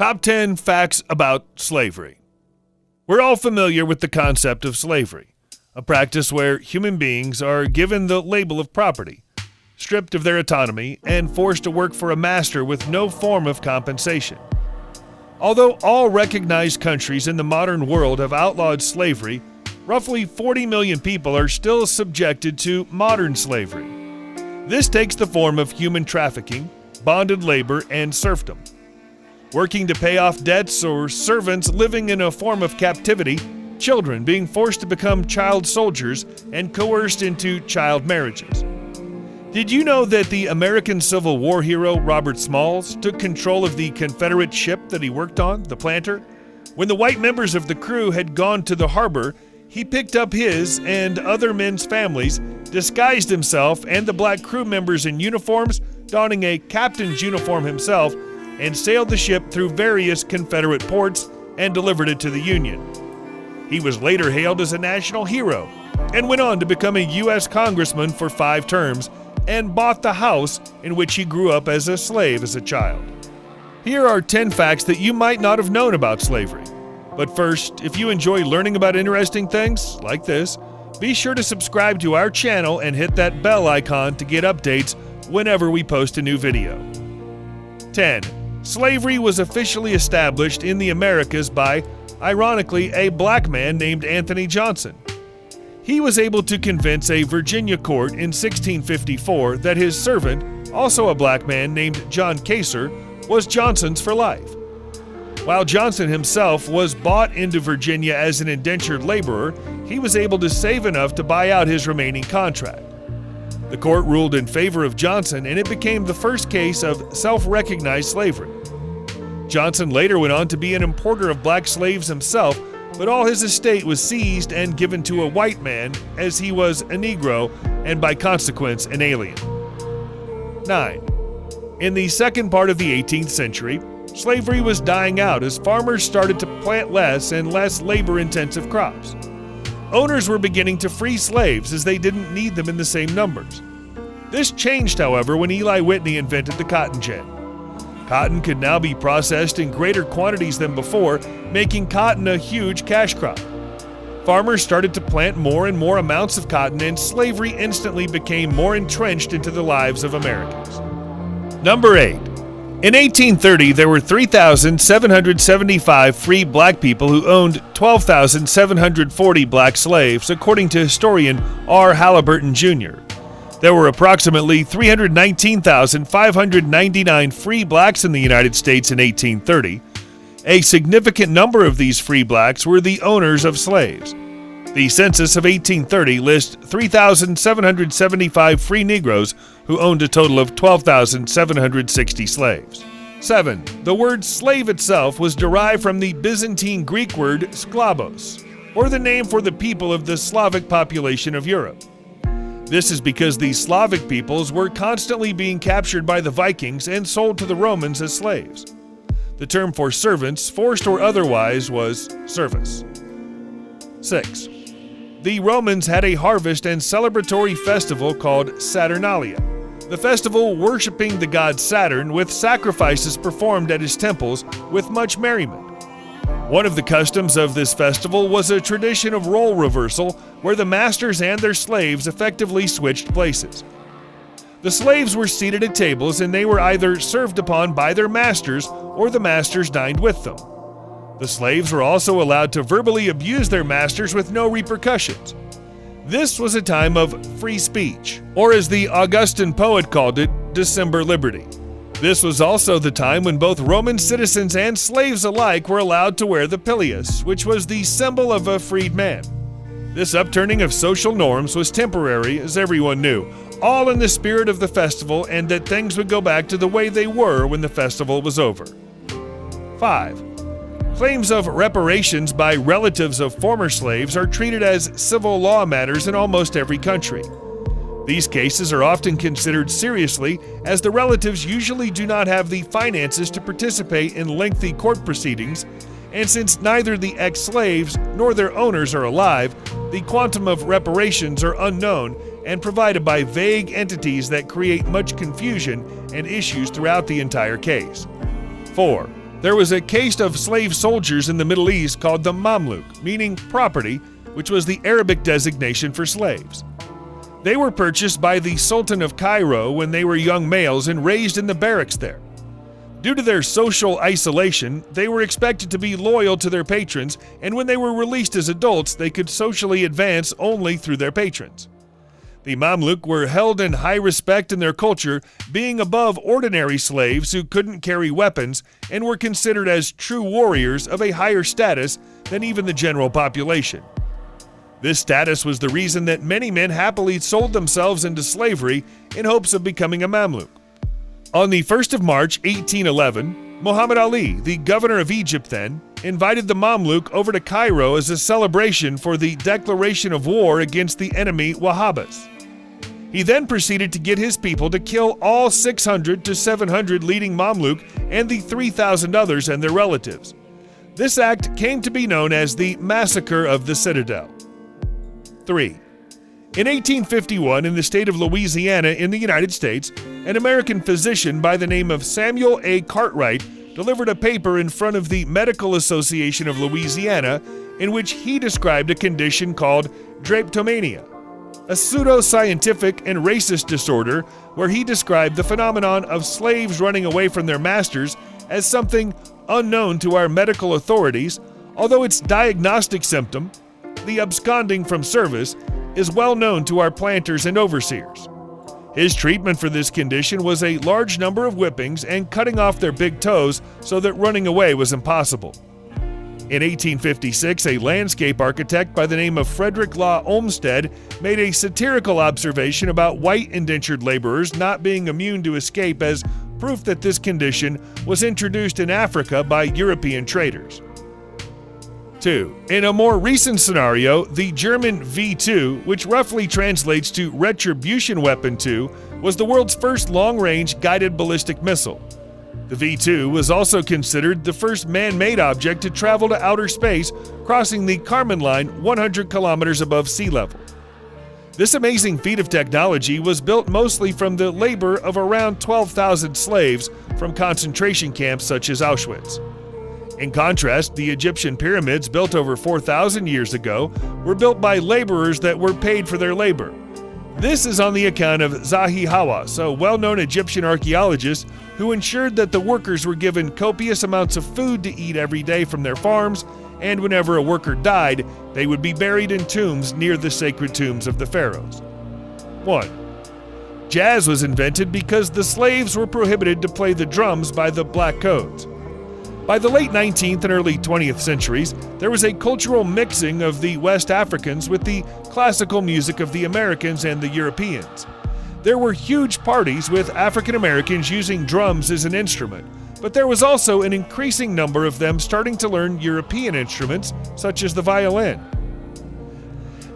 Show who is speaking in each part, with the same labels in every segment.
Speaker 1: Top 10 facts about slavery. We're all familiar with the concept of slavery, a practice where human beings are given the label of property, stripped of their autonomy, and forced to work for a master with no form of compensation. Although all recognized countries in the modern world have outlawed slavery, roughly 40 million people are still subjected to modern slavery. This takes the form of human trafficking, bonded labor, and serfdom. Working to pay off debts, or servants living in a form of captivity, children being forced to become child soldiers and coerced into child marriages. Did you know that the American Civil War hero Robert Smalls took control of the Confederate ship that he worked on, the Planter? When the white members of the crew had gone to the harbor, he picked up his and other men's families, disguised himself and the black crew members in uniforms, donning a captain's uniform himself, and sailed the ship through various Confederate ports and delivered it to the Union. He was later hailed as a national hero and went on to become a U.S. Congressman for 5 terms and bought the house in which he grew up as a slave as a child. Here are 10 facts that you might not have known about slavery. But first, if you enjoy learning about interesting things like this, be sure to subscribe to our channel and hit that bell icon to get updates whenever we post a new video. 10. Slavery was officially established in the Americas by, ironically, a black man named Anthony Johnson. He was able to convince a Virginia court in 1654 that his servant, also a black man named John Kaser, was Johnson's for life. While Johnson himself was bought into Virginia as an indentured laborer, he was able to save enough to buy out his remaining contract. The court ruled in favor of Johnson, and it became the first case of self-recognized slavery. Johnson later went on to be an importer of black slaves himself, but all his estate was seized and given to a white man, as he was a Negro and by consequence an alien. 9. In the second part of the 18th century, slavery was dying out as farmers started to plant less and less labor-intensive crops. Owners were beginning to free slaves as they didn't need them in the same numbers. This changed, however, when Eli Whitney invented the cotton gin. Cotton could now be processed in greater quantities than before, making cotton a huge cash crop. Farmers started to plant more and more amounts of cotton, and slavery instantly became more entrenched into the lives of Americans. Number 8. In 1830, there were 3,775 free black people who owned 12,740 black slaves, according to historian R. Halliburton, Jr. There were approximately 319,599 free blacks in the United States in 1830. A significant number of these free blacks were the owners of slaves. The census of 1830 lists 3,775 free Negroes who owned a total of 12,760 slaves. 7. The word slave itself was derived from the Byzantine Greek word sklavos, or the name for the people of the Slavic population of Europe. This is because the Slavic peoples were constantly being captured by the Vikings and sold to the Romans as slaves. The term for servants, forced or otherwise, was servus. 6. The Romans had a harvest and celebratory festival called Saturnalia. The festival worshiping the god Saturn, with sacrifices performed at his temples with much merriment. One of the customs of this festival was a tradition of role reversal, where the masters and their slaves effectively switched places. The slaves were seated at tables, and they were either served upon by their masters or the masters dined with them. The slaves were also allowed to verbally abuse their masters with no repercussions. This was a time of free speech, or as the Augustan poet called it, December liberty. This was also the time when both Roman citizens and slaves alike were allowed to wear the pileus, which was the symbol of a freed man. This upturning of social norms was temporary, as everyone knew, all in the spirit of the festival, and that things would go back to the way they were when the festival was over. 5. Claims of reparations by relatives of former slaves are treated as civil law matters in almost every country. These cases are often considered seriously, as the relatives usually do not have the finances to participate in lengthy court proceedings, and since neither the ex-slaves nor their owners are alive, the quantum of reparations are unknown and provided by vague entities that create much confusion and issues throughout the entire case. 4. There was a caste of slave soldiers in the Middle East called the Mamluk, meaning property, which was the Arabic designation for slaves. They were purchased by the Sultan of Cairo when they were young males and raised in the barracks there. Due to their social isolation, they were expected to be loyal to their patrons, and when they were released as adults, they could socially advance only through their patrons. The Mamluk were held in high respect in their culture, being above ordinary slaves who couldn't carry weapons and were considered as true warriors of a higher status than even the general population. This status was the reason that many men happily sold themselves into slavery in hopes of becoming a Mamluk. On the 1st of March, 1811, Muhammad Ali, the governor of Egypt then, invited the Mamluk over to Cairo as a celebration for the declaration of war against the enemy Wahhabis. He then proceeded to get his people to kill all 600 to 700 leading Mamluk and the 3,000 others and their relatives. This act came to be known as the Massacre of the Citadel. 3. In 1851, in the state of Louisiana in the United States, an American physician by the name of Samuel A. Cartwright delivered a paper in front of the Medical Association of Louisiana in which he described a condition called Drapetomania, a pseudo-scientific and racist disorder where he described the phenomenon of slaves running away from their masters as something unknown to our medical authorities, although its diagnostic symptom, the absconding from service, is well known to our planters and overseers. His treatment for this condition was a large number of whippings and cutting off their big toes so that running away was impossible. In 1856, a landscape architect by the name of Frederick Law Olmsted made a satirical observation about white indentured laborers not being immune to escape as proof that this condition was introduced in Africa by European traders. 2. In a more recent scenario, the German V-2, which roughly translates to Retribution Weapon 2, was the world's first long-range guided ballistic missile. The V-2 was also considered the first man-made object to travel to outer space, crossing the Kármán line 100 kilometers above sea level. This amazing feat of technology was built mostly from the labor of around 12,000 slaves from concentration camps such as Auschwitz. In contrast, the Egyptian pyramids, built over 4,000 years ago, were built by laborers that were paid for their labor. This is on the account of Zahi Hawass, a well-known Egyptian archaeologist who ensured that the workers were given copious amounts of food to eat every day from their farms, and whenever a worker died, they would be buried in tombs near the sacred tombs of the pharaohs. 1. Jazz was invented because the slaves were prohibited to play the drums by the Black Codes. By the late 19th and early 20th centuries, there was a cultural mixing of the West Africans with the classical music of the Americans and the Europeans. There were huge parties with African Americans using drums as an instrument, but there was also an increasing number of them starting to learn European instruments, such as the violin.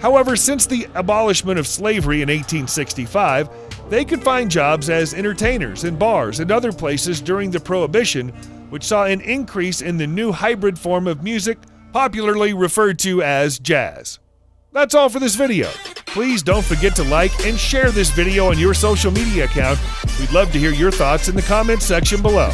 Speaker 1: However, since the abolishment of slavery in 1865, they could find jobs as entertainers in bars and other places during the Prohibition, which saw an increase in the new hybrid form of music popularly referred to as jazz. That's all for this video. Please don't forget to like and share this video on your social media account. We'd love to hear your thoughts in the comments section below.